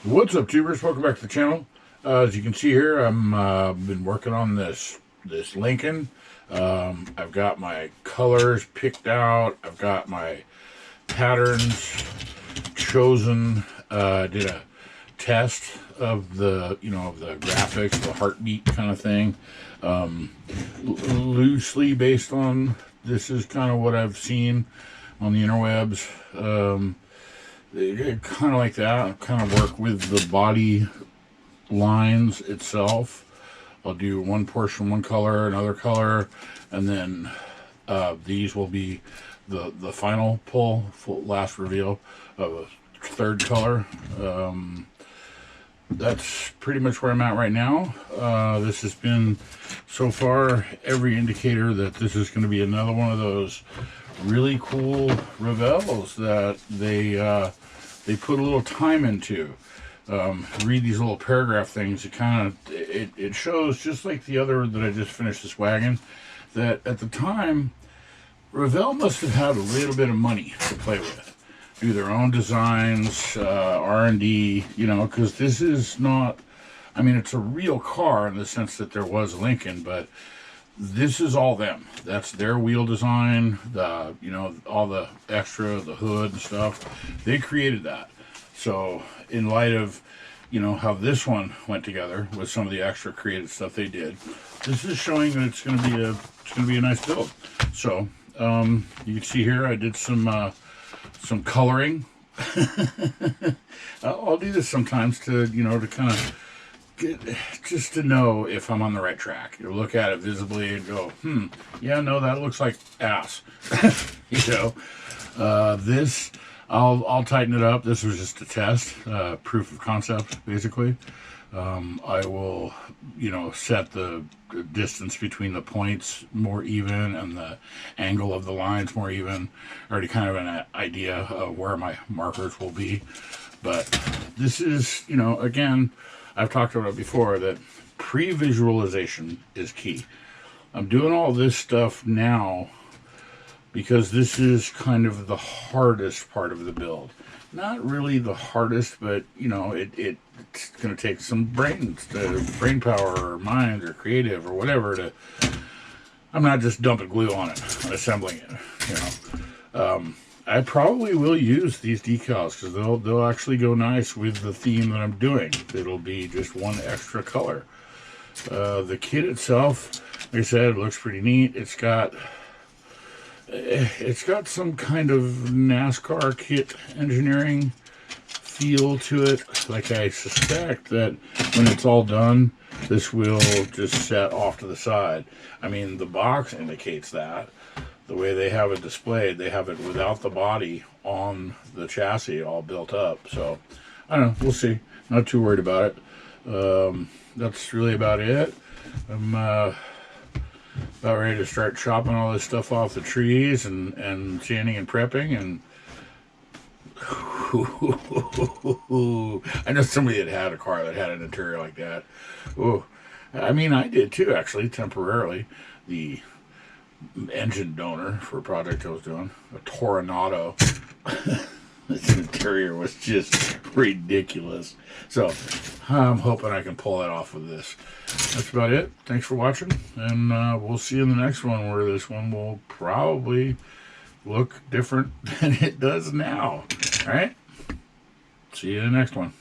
What's up, tubers? Welcome back to the channel. As you can see here, I'm been working on this Lincoln. I've got my colors picked out. I've got my patterns chosen. Did a test of the of the graphics, the heartbeat kind of thing. Loosely based on this is kind of what I've seen on the interwebs. Kind of like that. Kind of work with the body lines itself. I'll do one portion, one color, another color, and then these will be the final full last reveal of a third color. That's pretty much where I'm at right now. This has been so far every indicator that this is going to be another one of those really cool revels that they put a little time into. Read these little paragraph things. It shows, just like the other that I just finished, this wagon, that at the time Revell must have had a little bit of money to play with, do their own designs, R&D, because this is not, I mean, it's a real car in the sense that there was a Lincoln, but this is all them. That's their wheel design, all the extra, the hood and stuff. They created that. So in light of, how this one went together with some of the extra creative stuff they did, this is showing that it's going to be a nice build. So you can see here I did some coloring. I'll do this sometimes to to kind of just to know if I'm on the right track. You look at it visibly and go, yeah, no, that looks like ass. This, I'll tighten it up. This was just a test, proof of concept, basically. I will, set the distance between the points more even and the angle of the lines more even. Already kind of an idea of where my markers will be. But this is, again, I've talked about it before, that pre-visualization is key. I'm doing all this stuff now because this is kind of the hardest part of the build. Not really the hardest, but it's going to take some brain power or mind or creative or whatever I'm not just dumping glue on it, I'm assembling it. I probably will use these decals because they'll actually go nice with the theme that I'm doing. It'll be just one extra color. The kit itself, like I said, looks pretty neat. It's got some kind of NASCAR kit engineering feel to it. Like, I suspect that when it's all done, this will just set off to the side. I mean, the box indicates that. The way they have it displayed, they have it without the body on the chassis all built up. So, I don't know, we'll see. Not too worried about it. That's really about it. I'm about ready to start chopping all this stuff off the trees and sanding and prepping. And I know somebody that had a car that had an interior like that. Oh, I mean, I did too, actually, temporarily. The engine donor for a project I was doing, a Toronado. This interior was just ridiculous. So I'm hoping I can pull that off with this. That's about it. Thanks for watching, and we'll see you in the next one, where this one will probably look different than it does now. All right? See you in the next one.